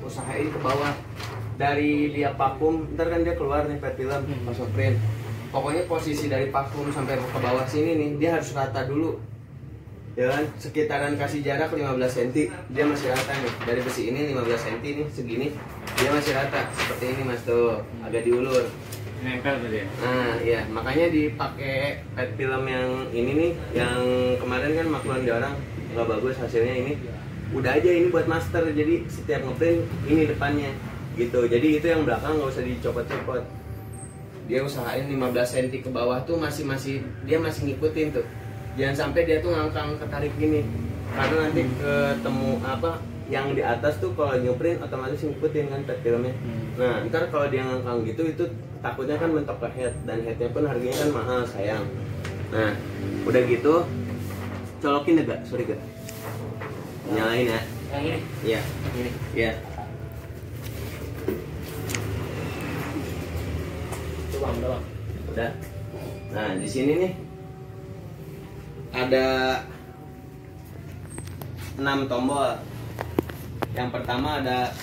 usahain ke bawah. Dari dia vakum, ntar kan dia keluar nih pet film pas ngeprint. Pokoknya posisi dari vakum sampai ke bawah sini nih, dia harus rata dulu. Ya kan, sekitaran kasih jarak 15 cm, dia masih rata nih. Dari besi ini 15 cm nih, segini, dia masih rata. Seperti ini mas tuh, agak diulur. Nempel tadi ya? Nah iya, makanya dipakai pet film yang ini nih, yang kemarin kan makluman di orang nggak bagus hasilnya ini. Udah aja ini buat master, jadi setiap ngeprint ini depannya gitu. Jadi itu yang belakang nggak usah dicopot-copot. Dia usahain 15 cm ke bawah tuh dia masih ngikutin tuh. Jangan sampai dia tuh ngangkang ketarik gini, karena nanti ketemu apa yang di atas tuh kalau ngeprint otomatis ngikutin kan pet filmnya. Nah ntar kalau dia ngangkang gitu itu takutnya kan mentok ke head, dan headnya pun harganya kan mahal sayang. Nah udah gitu colokin deh gak, sorry gak, nyalain ya. Yang ini? Iya. Ini? Iya. Coba, udah. Udah. Nah di sini nih ada 6 tombol. Yang pertama ada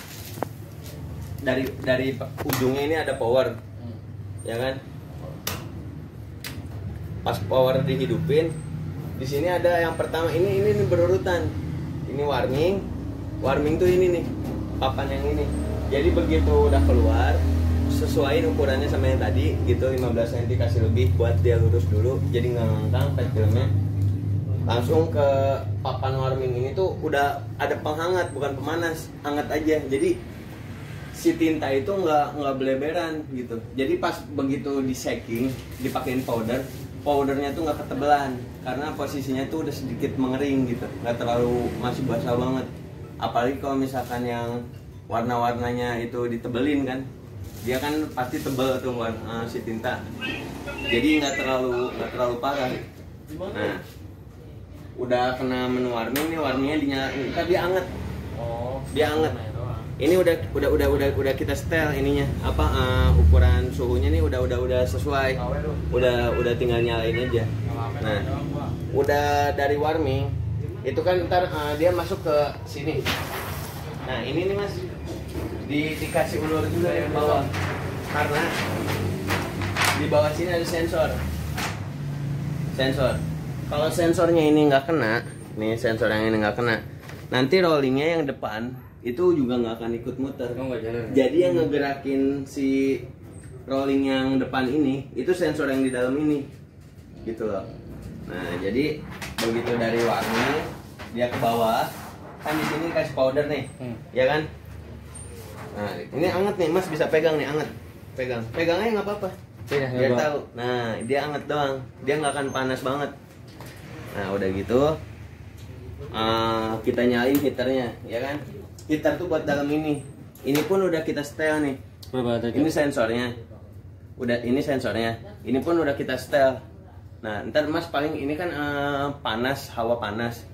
dari ujungnya ini ada power, ya kan? Pas power dihidupin, di sini ada yang pertama ini berurutan. Ini warming tuh ini nih, papan yang ini. Jadi begitu udah keluar, sesuaiin ukurannya sama yang tadi gitu, 15 cm kasih lebih buat dia lurus dulu, jadi nggak ngangkang pet filmnya. Langsung ke papan warming ini tuh udah ada penghangat, bukan pemanas, hangat aja. Jadi si tinta itu nggak beleberan gitu. Jadi pas begitu di shaking, dipakein powdernya tuh nggak ketebelan, karena posisinya tuh udah sedikit mengering gitu, nggak terlalu masih basah banget. Apalagi kalau misalkan yang warna-warnanya itu ditebelin kan, dia kan pasti tebel tuh si tinta. Jadi nggak terlalu parah. Nah udah kena menu warming nih, warningnya dinyalain, ntar dia anget. Oh, Dia anget. Ini udah kita setel ininya apa ukuran suhunya nih udah sesuai. Udah tinggal nyalain aja. Nah, udah dari warming itu kan ntar dia masuk ke sini. Nah, ini nih Mas. Dikasih ulur juga di bawah. Karena di bawah sini ada sensor. Kalau sensornya ini nggak kena, nih sensor yang ini nggak kena, nanti rollingnya yang depan itu juga nggak akan ikut muter. Jadi yang ngegerakin si rolling yang depan ini itu sensor yang di dalam ini, gitu loh. Nah jadi begitu dari warna dia ke bawah, kan di sini kasih powder nih, ya kan? Nah ini anget nih, Mas bisa pegang nih, anget, pegangnya nggak apa-apa. Biar tahu. Nah dia anget doang, dia nggak akan panas banget. Nah udah gitu kita nyalain heaternya, ya kan? Heater tuh buat dalam ini pun udah kita setel nih. Ini sensornya, ini sensornya, ini pun udah kita setel. Nah ntar Mas paling ini kan panas, hawa panas,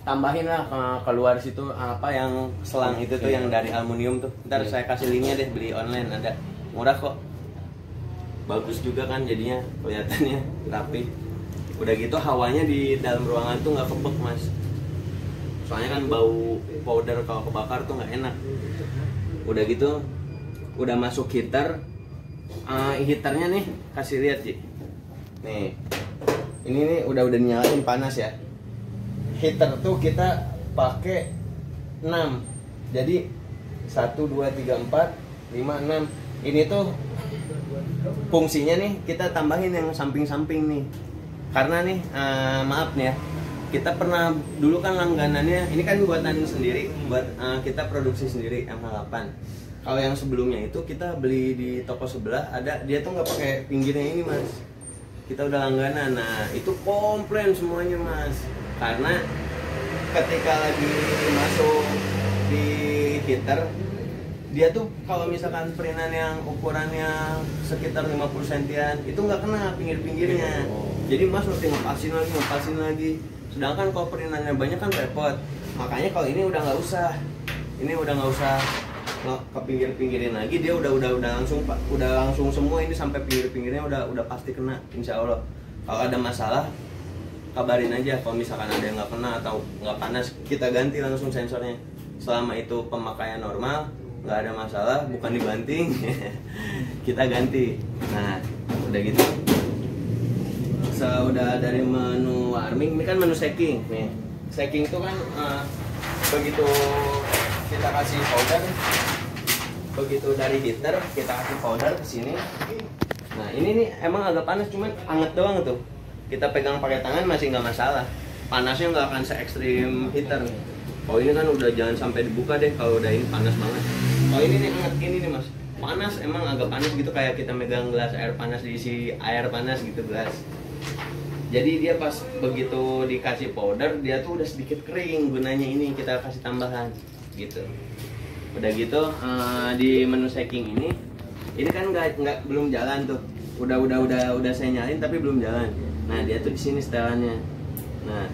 tambahin lah keluar situ apa yang selang itu tuh yang dari aluminium tuh. Ntar saya kasih linknya deh, beli online ada, murah kok, bagus juga kan jadinya, kelihatannya rapi. Udah gitu hawanya di dalam ruangan tuh nggak kebek Mas, soalnya kan bau powder kalau kebakar tuh nggak enak. Udah gitu udah masuk heater, heaternya nih kasih lihat Ji, nih ini nih udah nyalain panas ya. Heater tuh kita pakai 6, jadi 1 2 3 4 5 6. Ini tuh fungsinya nih kita tambahin yang samping-samping nih. Karena nih maaf nih ya, kita pernah dulu kan langganannya ini kan buatan sendiri, buat kita produksi sendiri MH8. Kalau yang sebelumnya itu kita beli di toko sebelah ada, dia tuh nggak pakai pinggirnya ini Mas. Kita udah langganan, nah itu komplain semuanya Mas. Karena ketika lagi masuk di heater, dia tuh kalau misalkan printan yang ukurannya sekitar 50 sentian itu nggak kena pinggir-pinggirnya. Jadi Mas mesti ngepasin lagi. Sedangkan kalau perintannya banyak kan repot. Makanya kalau ini udah nggak usah. Ini udah nggak usah ke pinggir-pinggirin lagi, dia udah langsung semua ini sampai pinggir-pinggirnya udah pasti kena, insya Allah. Kalau ada masalah kabarin aja, kalau misalkan ada yang nggak kena atau nggak panas kita ganti langsung sensornya. Selama itu pemakaian normal, nggak ada masalah, bukan dibanting. Kita ganti. Nah udah gitu, udah dari menu warming, ini kan menu shaking nih. Shaking itu kan begitu kita kasih powder, begitu dari heater kita kasih powder ke sini. Nah ini nih emang agak panas, cuman anget doang tuh. Kita pegang pakai tangan masih nggak masalah, panasnya nggak akan se ekstrim heater. Kalau ini kan udah jangan sampai dibuka deh, kalau udah ini panas banget. Kalau ini nih anget ini nih mas, panas, emang agak panas gitu, kayak kita megang gelas air panas, diisi air panas gitu gelas. Jadi dia pas begitu dikasih powder, dia tuh udah sedikit kering, gunanya ini kita kasih tambahan gitu. Udah gitu di menu shaking ini kan nggak belum jalan tuh. Udah saya nyalain tapi belum jalan. Nah dia tuh di sini setelannya. Nah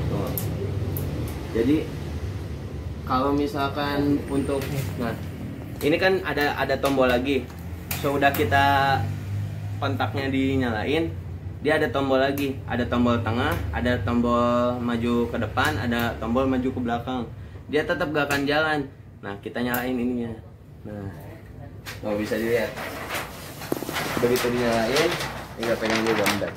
tuh. Jadi kalau misalkan untuk, nah ini kan ada tombol lagi. So udah kita kontaknya dinyalain, dia ada tombol lagi, ada tombol tengah, ada tombol maju ke depan, ada tombol maju ke belakang. Dia tetap gak akan jalan. Nah kita nyalain ininya. Nah bisa dilihat. Begitu dinyalain, tinggal pegang dulu bentar.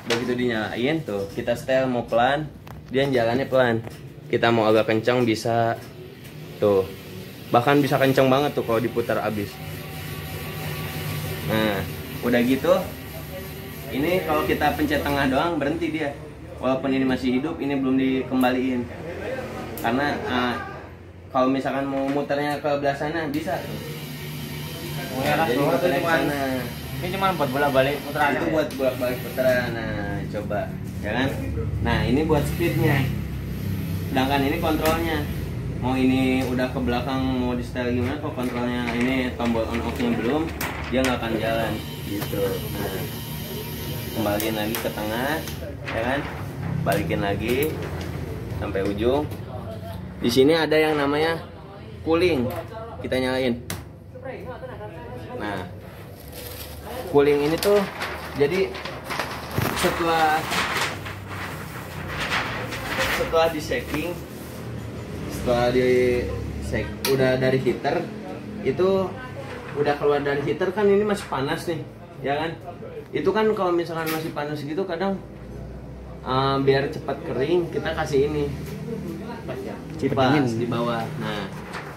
Begitu dinyalain tuh, kita setel mau pelan, dia jalannya pelan. Kita mau agak kencang bisa tuh, bahkan bisa kencang banget tuh kalau diputar abis. Nah udah gitu, ini kalau kita pencet tengah doang berhenti dia. Walaupun ini masih hidup, ini belum dikembaliin. Karena kalau misalkan mau muternya ke belah sana bisa. Jadi muternya ke sana. Ini cuma buat bolak-balik putaran. Itu buat bolak-balik putaran. Nah, coba, ya kan? Nah, ini buat speednya. Sedangkan ini kontrolnya. Mau ini udah ke belakang, mau di setel gimana? Kalau kontrolnya ini tombol on off-nya belum, dia nggak akan jalan. Gitu. Nah, kembaliin lagi ke tengah, ya kan? Balikin lagi sampai ujung. Di sini ada yang namanya cooling, kita nyalain. Nah, cooling ini tuh jadi setelah di shaking, udah dari heater, itu udah keluar dari heater kan ini masih panas nih, ya kan? Itu kan kalau misalkan masih panas gitu kadang biar cepat kering kita kasih ini kipas di bawah. Nah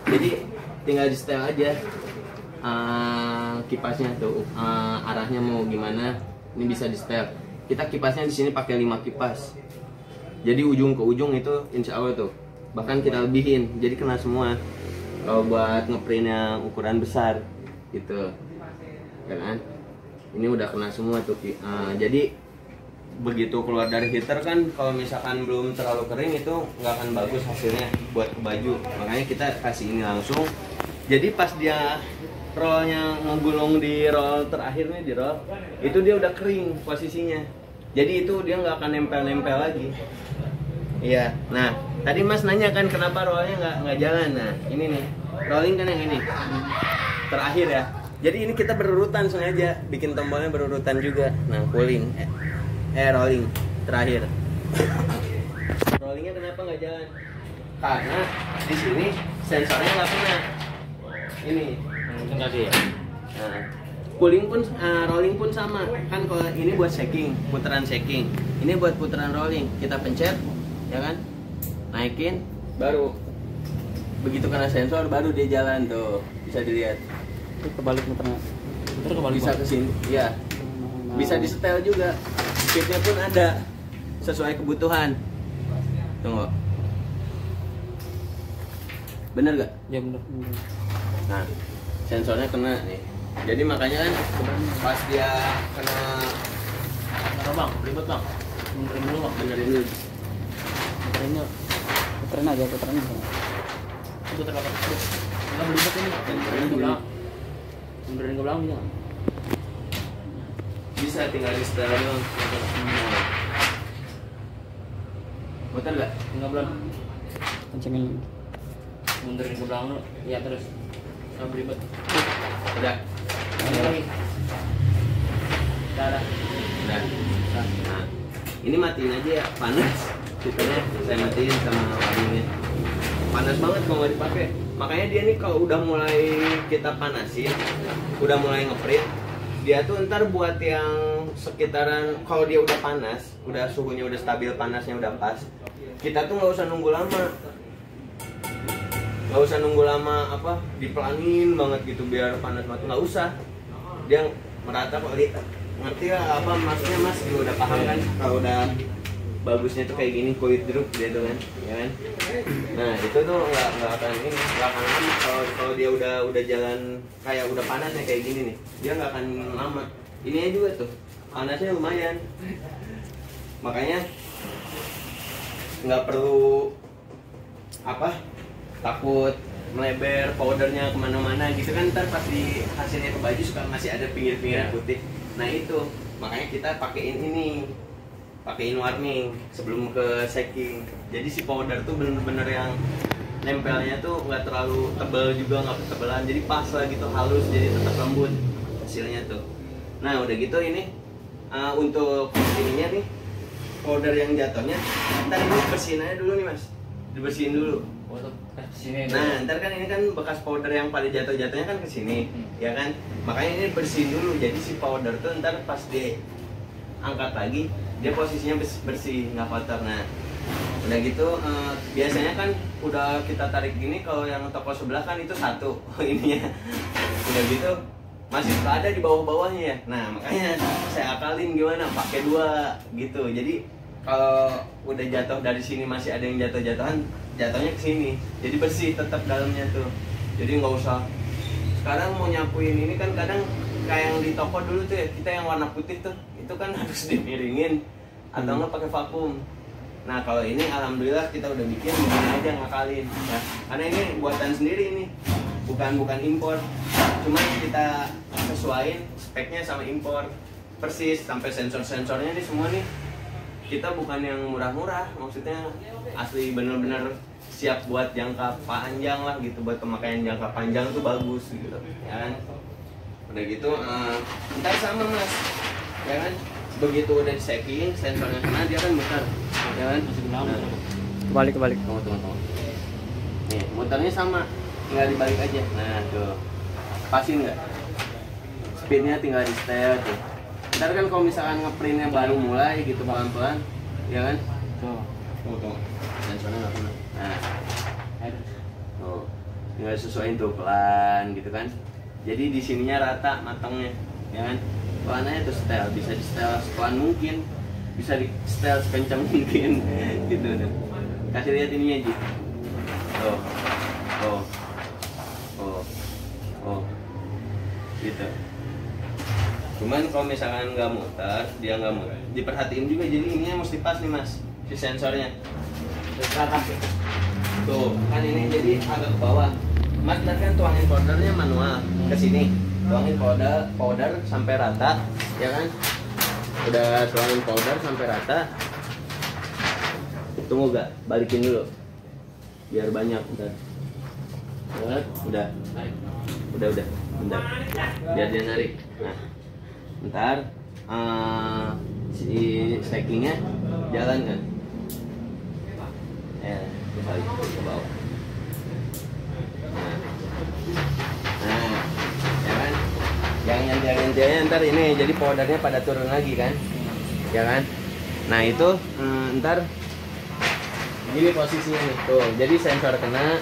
jadi tinggal di setel aja kipasnya tuh arahnya mau gimana, ini bisa di setel. Kita kipasnya di sini pakai 5 kipas, jadi ujung ke ujung itu insya Allah tuh, bahkan kita lebihin jadi kena semua kalau buat ngeprint yang ukuran besar gitu, ya kan? Ini udah kena semua tuh. Jadi begitu keluar dari heater kan kalau misalkan belum terlalu kering itu nggak akan bagus hasilnya buat ke baju, makanya kita kasih ini langsung. Jadi pas dia rollnya ngegulung di roll terakhir nih, di roll itu dia udah kering posisinya, jadi itu dia nggak akan nempel-nempel lagi. Iya. Nah tadi mas nanya kan kenapa rollnya nggak jalan. Nah ini nih rolling kan yang ini terakhir ya, jadi ini kita berurutan sengaja bikin tombolnya berurutan juga. Nah cooling rolling terakhir. Rollingnya kenapa nggak jalan? Karena di sini sensornya nggak kena. Ini tadi ya. Nah, cooling pun rolling pun sama kan. Kalau ini buat shaking, putaran shaking, ini buat putaran rolling. Kita pencet, ya kan? Naikin, baru begitu kena sensor baru dia jalan tuh. Bisa dilihat. Itu kebalik muternya. Muter kebalik. Bisa ke sini, ya. Bisa di setel juga. Speednya pun ada sesuai kebutuhan. Tunggu. Bener gak? Ya bener. Nah, sensornya kena nih. Jadi makanya kan pas dia kena, Bang, ribet bang. Benerin dulu bang. benerin dulu. Puterin aja. Puter apa? Enggak beribet ini. Benerin ke belakang. Benerin ke belakang bisa. Bisa tinggal di setel doang. Putar gak? Enggak belum. Kencengin. Benerin ke belakang dulu. Iya terus. Enggak beribet. Udah. Ini lagi. Udah. Nah, ini matiin aja ya, panas. Fiturnya saya matiin sama warningnya. panas banget kalau nggak dipakai. Makanya dia nih kalau udah mulai kita panasin, udah mulai ngeprint, dia tuh ntar buat yang sekitaran, kalau dia udah panas, udah suhunya udah stabil, panasnya udah pas, kita tuh nggak usah nunggu lama. Nggak usah nunggu lama apa, dipelanin banget gitu biar panas banget, nggak usah. Dia merata kok, ngerti lah apa maksudnya Mas, juga udah paham kan kalau udah bagusnya tuh kayak gini, kulit jeruk dia tuh kan, ya kan. Nah itu tuh nggak akan ini, nggak akan lama kalau dia udah jalan kayak udah panasnya kayak gini nih, dia nggak akan lama. Ini juga tuh panasnya lumayan, makanya nggak perlu apa takut melebar powdernya kemana-mana gitu kan, ntar pas di hasilnya ke baju suka masih ada pinggir-pinggir putih. Nah itu makanya kita pakein ini, pakein warning sebelum ke shaking. Jadi si powder tuh bener-bener yang nempelnya tuh nggak terlalu tebal juga, nggak ketebalan, jadi pas lah gitu, halus, jadi tetap lembut hasilnya tuh. Nah udah gitu ini untuk ininya nih, powder yang jatuhnya ntar ini bersihin aja dulu nih Mas, dibersihin dulu. Nah ntar kan ini kan bekas powder yang pada jatuh-jatuhnya kan kesini, ya kan, makanya ini bersihin dulu. Jadi si powder tuh ntar pas diangkat lagi dia posisinya bersih, nggak kotor. Nah udah gitu biasanya kan udah kita tarik gini, kalau yang toko sebelah kan itu satu ininya, udah gitu masih ada di bawah-bawahnya ya. Nah makanya saya akalin gimana, pakai 2 gitu. Jadi kalau udah jatuh dari sini masih ada yang jatuh-jatuhan, jatuhnya ke sini, jadi bersih tetap dalamnya tuh. Jadi nggak usah sekarang mau nyapuin ini kan, kadang kayak yang di toko dulu tuh ya, kita yang warna putih tuh itu kan harus dimiringin atau nggak pakai vakum. Nah kalau ini alhamdulillah kita udah bikin begini aja, ngakalin ya, karena ini buatan sendiri ini, bukan impor, cuma kita sesuaiin speknya sama impor persis, sampai sensor-sensornya nih semua nih kita bukan yang murah-murah, maksudnya asli bener-bener siap buat jangka panjang lah gitu, buat pemakaian jangka panjang tuh bagus gitu ya kan. Udah gitu ntar sama Mas ya kan, begitu udah di shaking sensornya kena dia kan muter ya kan. Kebalik Tunggu nih, muternya sama, tinggal dibalik aja. Nah tuh pasin nggak, speednya tinggal di setel tuh. Ntar kan kalau misalkan ngeprintnya baru mulai gitu pelan-pelan ya kan, tuh sensornya nggak kena. Nah tuh tinggal sesuaiin tuh pelan gitu kan, jadi di sininya rata matangnya ya kan. Pelan aja tuh setel, bisa di setel sepelan mungkin, bisa di setel sekencang mungkin gitu tuh. Kasih lihat ininya Ji, oh gitu. Cuman kalau misalkan nggak muter, dia nggak muter, diperhatiin juga, jadi ininya mesti pas nih Mas, si sensornya tuh kan ini jadi agak ke bawah Mas. Ntar kan tuangin powdernya manual ke sini, tuangin powder sampai rata ya kan. Udah tuangin powder sampai rata, tunggu gak, balikin dulu biar banyak. Ntar udah bentar biar dia narik. Nah ntar si stackingnya jalan kan, balik ke bawah. Nah ya kan, yang gantiannya ntar ini jadi powdernya pada turun lagi kan ya kan. Nah itu ntar gini posisinya nih tuh, jadi sensor kena,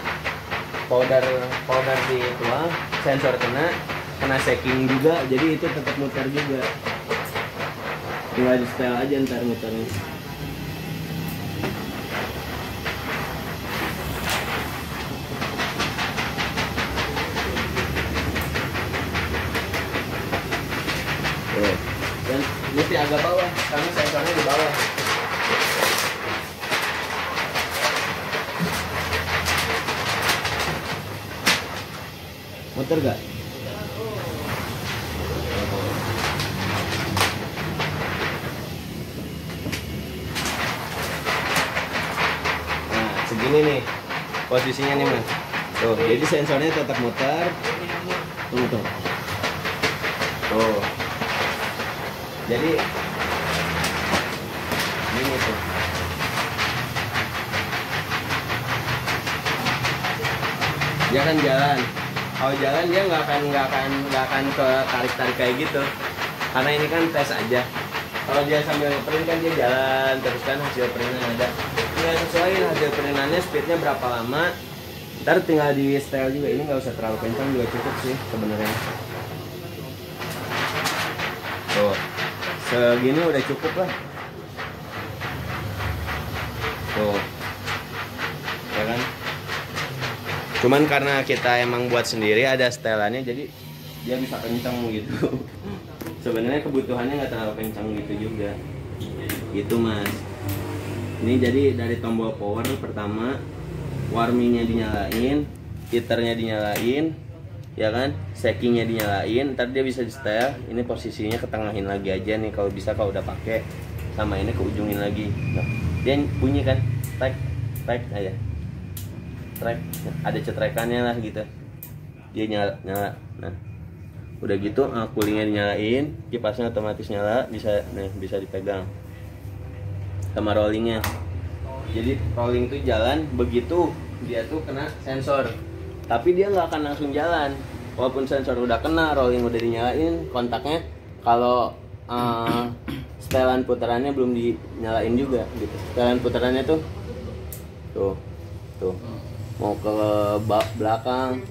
powder dituang, sensor kena shaking juga, jadi itu tetap muter juga, tinggal di setel aja ntar muternya. Dan mesti agak bawah karena sensornya di bawah. Muter gak? Nah segini nih posisinya nih Mas. Tuh jadi sensornya tetap muter. Tuh. Jadi ini tuh. dia kan jalan. Kalau jalan dia nggak akan ke tarik kayak gitu, karena ini kan tes aja. Kalau dia sambil ngeprint kan dia jalan terus kan, hasil printnya ada. Tinggal sesuaiin hasil printannya speednya berapa lama. Ntar tinggal di style juga, ini nggak usah terlalu kencang juga cukup sih sebenarnya. Tuh, segini udah cukup lah. Tuh, ya kan? Cuman karena kita emang buat sendiri ada stylannya, jadi dia bisa kencang gitu. Sebenarnya kebutuhannya nggak terlalu kencang gitu juga. Gitu mas. Ini jadi dari tombol power pertama, warmingnya dinyalain, heaternya dinyalain, ya kan? Shackingnya dinyalain. Ntar dia bisa di setel. Ini posisinya ketengahin lagi aja nih kalau bisa, kalau udah pakai. Sama ini keujungin lagi. Nah, dia bunyi kan? Track aja. Track, ada cetrekannya lah gitu. Dia nyala. Nah, udah gitu coolingnya dinyalain, kipasnya otomatis nyala, bisa dipegang. Sama rollingnya. Jadi rolling tuh jalan begitu dia tuh kena sensor. Tapi dia nggak akan langsung jalan. Walaupun sensor udah kena, rolling udah dinyalain, kontaknya kalau setelan putarannya belum dinyalain juga gitu. Setelan putarannya tuh mau ke belakang,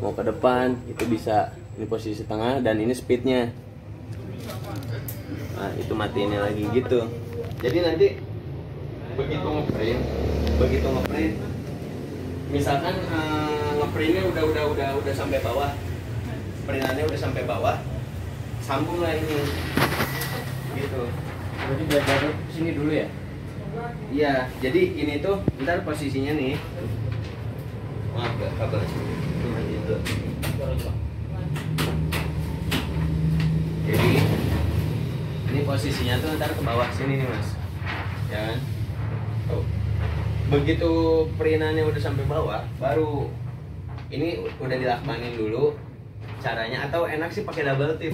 mau ke depan, itu bisa. Ini posisi tengah dan ini speednya. Nah, itu matiinnya lagi gitu. Jadi nanti begitu ngeprint, misalkan ngeprintnya udah sampai bawah, printannya udah sampai bawah, sambung lah ini, gitu. Berarti biar baru sini dulu ya? Iya, jadi ini tuh ntar posisinya nih. Maaf ya, kabel. Gitu. Jadi ini posisinya tuh ntar ke bawah sini nih mas, ya kan? Tuh. Begitu perintannya udah sampai bawah, baru ini udah dilakmanin dulu caranya, atau enak sih pakai double tip.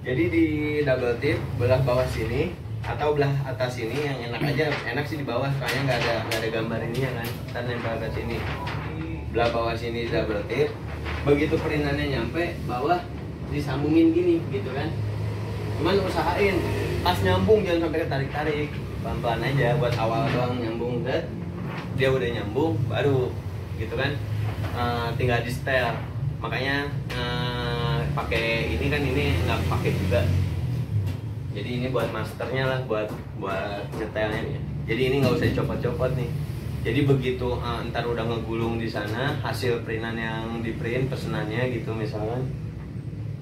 Jadi di double tip belah bawah sini atau belah atas sini, yang enak aja, enak sih di bawah, soalnya nggak ada gambar ini ya kan. Ntar nempel ke sini, belah bawah sini double tip. Begitu perintannya nyampe bawah, disambungin gini gitu kan. Cuman usahain pas nyambung jangan sampai ketarik-tarik, pelan-pelan aja buat awal doang nyambung. Dia udah nyambung baru gitu kan, tinggal di setel. Makanya pakai ini kan, ini nggak pakai juga. Jadi ini buat masternya lah, buat nyetelnya nih. Jadi ini nggak usah dicopot-copot nih. Jadi begitu ntar udah ngegulung di sana, hasil printan yang di print pesenannya gitu misalkan,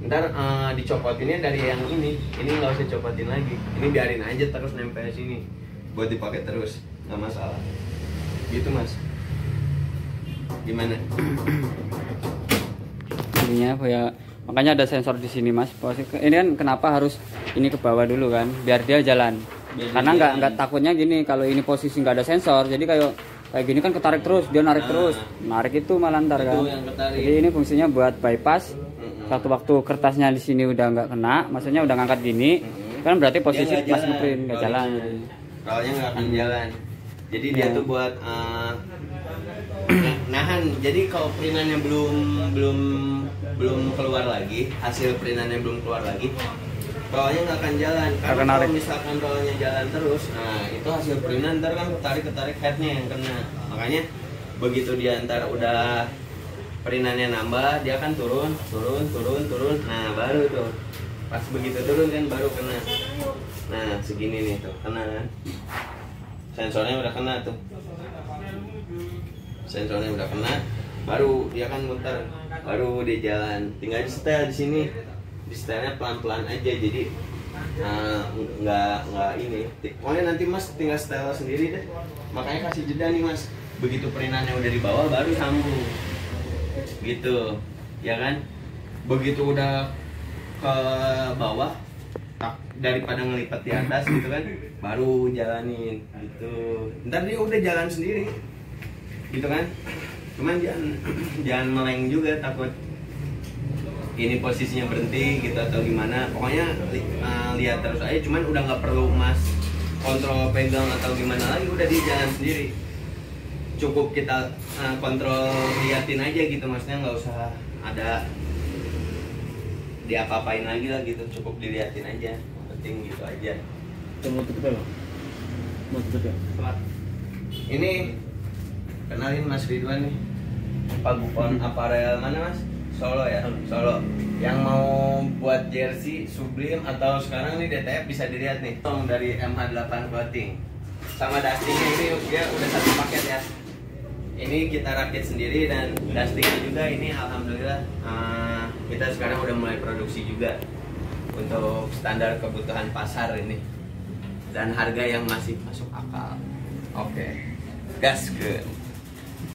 ntar dicopotinnya dari yang ini nggak usah copotin lagi. Ini biarin aja terus nempel sini, buat dipakai terus, nggak masalah. Gitu mas. Gimana? Ininya apa ya? Makanya ada sensor di sini mas. Ini kan kenapa harus ini ke bawah dulu kan? Biar dia jalan. Karena nggak takutnya gini, kalau ini posisi nggak ada sensor, jadi kayak gini kan ketarik terus, dia narik terus, narik itu malah ntar kan. Jadi ini fungsinya buat bypass. Satu waktu kertasnya di sini udah nggak kena, maksudnya udah ngangkat gini, kan berarti posisi pas ngeprint nggak jalan. Rollnya nggak akan jalan. Jadi dia tuh buat nahan. Jadi kalau printannya belum keluar lagi, hasil printannya belum keluar lagi, rollnya nggak akan jalan. Karena kalau misalkan rollnya jalan terus, nah itu hasil printan ntar kan ketarik headnya yang kena. Makanya begitu dia ntar udah printannya nambah, dia kan turun. Nah baru tuh pas begitu turun kan baru kena. Nah segini nih tuh kena kan, sensornya udah kena tuh, sensornya udah kena, baru dia kan muter, baru dia jalan. Tinggal di setel di sini, di setelnya pelan-pelan aja. Jadi nggak ini. Pokoknya nanti mas tinggal setel sendiri deh. Makanya kasih jeda nih mas. Begitu perintannya udah di bawah baru sambung. Gitu, ya kan? Begitu udah ke bawah, daripada ngelipat di atas gitu kan, baru jalanin gitu. Ntar dia udah jalan sendiri, gitu kan? Cuman jangan meleng juga, takut ini posisinya berhenti gitu atau gimana. Pokoknya lihat terus aja. Cuman udah nggak perlu mas kontrol pegang atau gimana lagi, udah dia jalan sendiri. cukup kita kontrol, liatin aja gitu, maksudnya nggak usah ada diapa-apain lagi lah gitu, cukup diliatin aja, penting gitu aja. Mau tutup ya, Bang? Mau tutup ya? Ini kenalin Mas Ridwan nih, Pagupon Apparel mana Mas? Solo ya, Solo. Yang mau buat jersey Sublime atau sekarang nih DTF bisa dilihat nih, dari MH8 Clothing. Sama dustingnya ini dia udah satu paket ya. Ini kita rakit sendiri dan dustingnya juga ini alhamdulillah kita sekarang udah mulai produksi juga untuk standar kebutuhan pasar ini dan harga yang masih masuk akal. Oke, gas ke